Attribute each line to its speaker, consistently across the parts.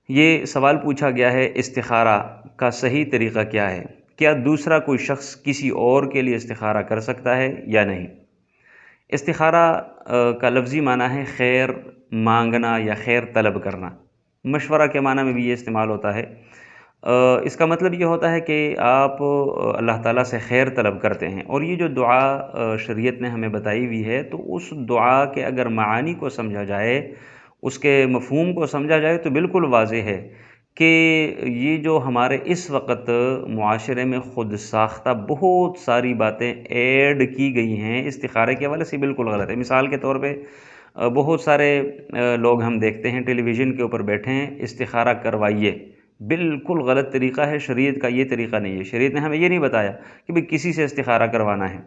Speaker 1: یہ سوال پوچھا گیا ہے استخارہ کا صحیح طریقہ کیا ہے؟ کیا دوسرا کوئی شخص کسی اور کے لیے استخارہ کر سکتا ہے یا نہیں؟ استخارہ کا لفظی معنی ہے خیر مانگنا یا خیر طلب کرنا۔ مشورہ کے معنی میں بھی یہ استعمال ہوتا ہے۔ اس کا مطلب یہ ہوتا ہے کہ آپ اللہ تعالیٰ سے خیر طلب کرتے ہیں، اور یہ جو دعا شریعت نے ہمیں بتائی ہوئی ہے، تو اس دعا کے اگر معانی کو سمجھا جائے، اس کے مفہوم کو سمجھا جائے تو بالکل واضح ہے کہ یہ جو ہمارے اس وقت معاشرے میں خود ساختہ بہت ساری باتیں ایڈ کی گئی ہیں استخارے کے حوالے سے بالکل غلط ہے۔ مثال کے طور پہ بہت سارے لوگ ہم دیکھتے ہیں ٹیلی ویژن کے اوپر بیٹھے ہیں، استخارہ کروائیے، بالکل غلط طریقہ ہے، شریعت کا یہ طریقہ نہیں ہے۔ شریعت نے ہمیں یہ نہیں بتایا کہ بھئی کسی سے استخارہ کروانا ہے۔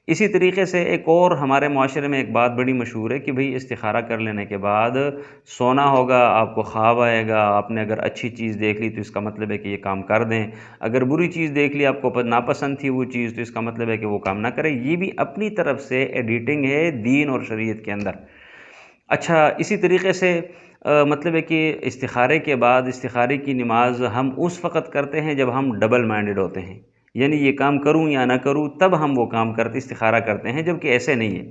Speaker 1: اسی طریقے سے ایک اور ہمارے معاشرے میں ایک بات بڑی مشہور ہے کہ بھئی استخارہ کر لینے کے بعد سونا ہوگا، آپ کو خواب آئے گا، آپ نے اگر اچھی چیز دیکھ لی تو اس کا مطلب ہے کہ یہ کام کر دیں، اگر بری چیز دیکھ لی، آپ کو ناپسند تھی وہ چیز، تو اس کا مطلب ہے کہ وہ کام نہ کریں۔ یہ بھی اپنی طرف سے ایڈیٹنگ ہے دین اور شریعت کے اندر۔ اچھا، اسی طریقے سے مطلب ہے کہ استخارے کے بعد استخارے کی نماز ہم اس وقت کرتے ہیں جب ہم ڈبل مائنڈڈ ہوتے ہیں، یعنی یہ کام کروں یا نہ کروں تب ہم وہ کام کرتے استخارہ کرتے ہیں، جبکہ ایسے نہیں ہے۔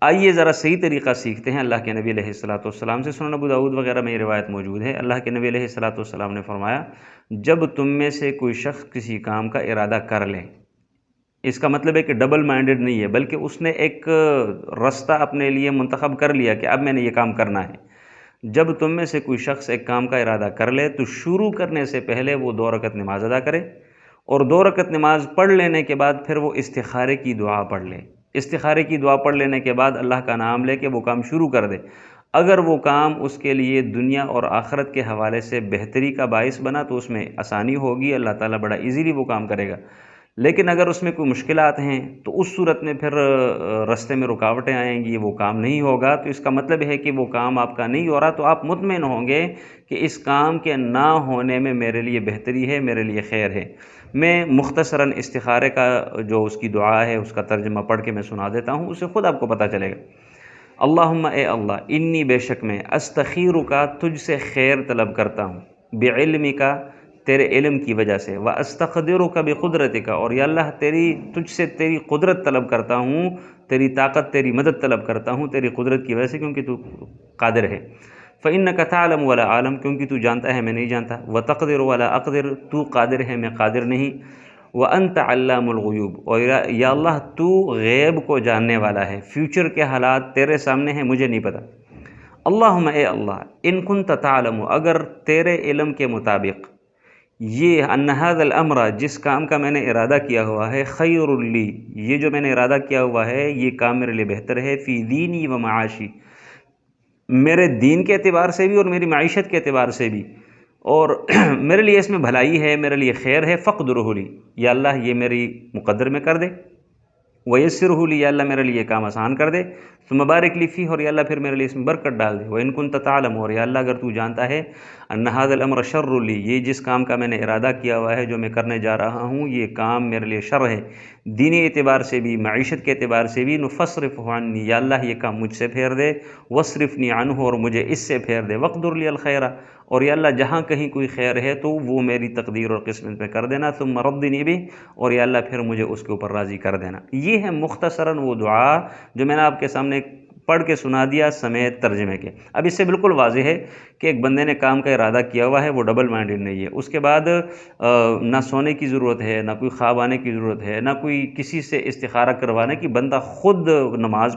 Speaker 1: آئیے ذرا صحیح طریقہ سیکھتے ہیں اللہ کے نبی علیہ الصلوۃ سے۔ سنن ابو داؤد وغیرہ میں یہ روایت موجود ہے، اللہ کے نبی علیہ الصلوۃ نے فرمایا، جب تم میں سے کوئی شخص کسی کام کا ارادہ کر لے، اس کا مطلب ہے کہ ڈبل مائنڈڈ نہیں ہے، بلکہ اس نے ایک رستہ اپنے لیے منتخب کر لیا کہ اب میں نے یہ کام کرنا ہے۔ جب تم میں سے کوئی شخص ایک کام کا ارادہ کر لے تو شروع کرنے سے پہلے وہ 2 رکعت نماز ادا کرے، اور 2 رکعت نماز پڑھ لینے کے بعد پھر وہ استخارے کی دعا پڑھ لے۔ استخارے کی دعا پڑھ لینے کے بعد اللہ کا نام لے کے وہ کام شروع کر دے۔ اگر وہ کام اس کے لیے دنیا اور آخرت کے حوالے سے بہتری کا باعث بنا تو اس میں آسانی ہوگی، اللہ تعالیٰ بڑا ایزیلی وہ کام کرے گا۔ لیکن اگر اس میں کوئی مشکلات ہیں تو اس صورت میں پھر رستے میں رکاوٹیں آئیں گی، وہ کام نہیں ہوگا، تو اس کا مطلب ہے کہ وہ کام آپ کا نہیں ہو رہا، تو آپ مطمئن ہوں گے کہ اس کام کے نہ ہونے میں میرے لیے بہتری ہے، میرے لیے خیر ہے۔ میں مختصراً استخارے کا جو اس کی دعا ہے اس کا ترجمہ پڑھ کے میں سنا دیتا ہوں، اسے خود آپ کو پتہ چلے گا۔ اللہم، اے اللہ، انی بے شک میں استخیرک تجھ سے خیر طلب کرتا ہوں، بعلمک تیرے علم کی وجہ سے، واستقدرک بقدرتک، اور یا اللہ تجھ سے تیری قدرت طلب کرتا ہوں، تیری طاقت، تیری مدد طلب کرتا ہوں تیری قدرت کی وجہ سے، کیونکہ تو قادر ہے۔ فإنک تعلم ولا اعلم، کیونکہ تو جانتا ہے میں نہیں جانتا، وتقدر ولا اقدر، تو قادر ہے میں قادر نہیں، وانت علام الغیوب، اور یا اللہ تو غیب کو جاننے والا ہے، فیوچر کے حالات تیرے سامنے ہیں، مجھے نہیں پتہ۔ اللہم، اے اللہ، ان کنت تعلم، اگر تیرے علم کے مطابق یہ ان ھذا الامر، جس کام کا میں نے ارادہ کیا ہوا ہے، خیر لی، یہ جو میں نے ارادہ کیا ہوا ہے یہ کام میرے لیے بہتر ہے، فی دینی و معاشی، میرے دین کے اعتبار سے بھی اور میری معیشت کے اعتبار سے بھی، اور میرے لیے اس میں بھلائی ہے، میرے لیے خیر ہے، فقدرہ لی، یا اللہ یہ میری مقدر میں کر دے، ویسرہ لی، یا اللہ میرے لیے کام آسان کر دے، ثم بارک لی فیہ، اور یا اللہ پھر میرے لیے اس میں برکت ڈال دے، وَإِن كُنْتَ تَعْلَمُ، اور یا اللہ اگر تو جانتا ہے، ان ھذا الامر شر لی، یہ جس کام کا میں نے ارادہ کیا ہوا ہے، جو میں کرنے جا رہا ہوں، یہ کام میرے لیے شر ہے، دینی اعتبار سے بھی، معیشت کے اعتبار سے بھی، فاصرفہ عنی، یا اللہ یہ کام مجھ سے پھیر دے، واصرفنی عنہ، اور مجھے اس سے پھیر دے، واقدر لی الخیر، اور یا اللہ جہاں کہیں کوئی خیر ہے تو وہ میری تقدیر اور قسمت میں کر دینا، ثم ردنی بہ، اور یا اللہ پھر مجھے اس کے اوپر راضی کر دینا۔ یہ ہے مختصراً وہ دعا جو میں نے آپ کے سامنے پڑھ کے سنا دیا سمیت ترجمے کے۔ اب اس سے بالکل واضح ہے کہ ایک بندے نے کام کا ارادہ کیا ہوا ہے، وہ ڈبل مائنڈڈ نہیں ہے، اس کے بعد نہ سونے کی ضرورت ہے، نہ کوئی خواب آنے کی ضرورت ہے، نہ کوئی کسی سے استخارہ کروانے کی، بندہ خود نماز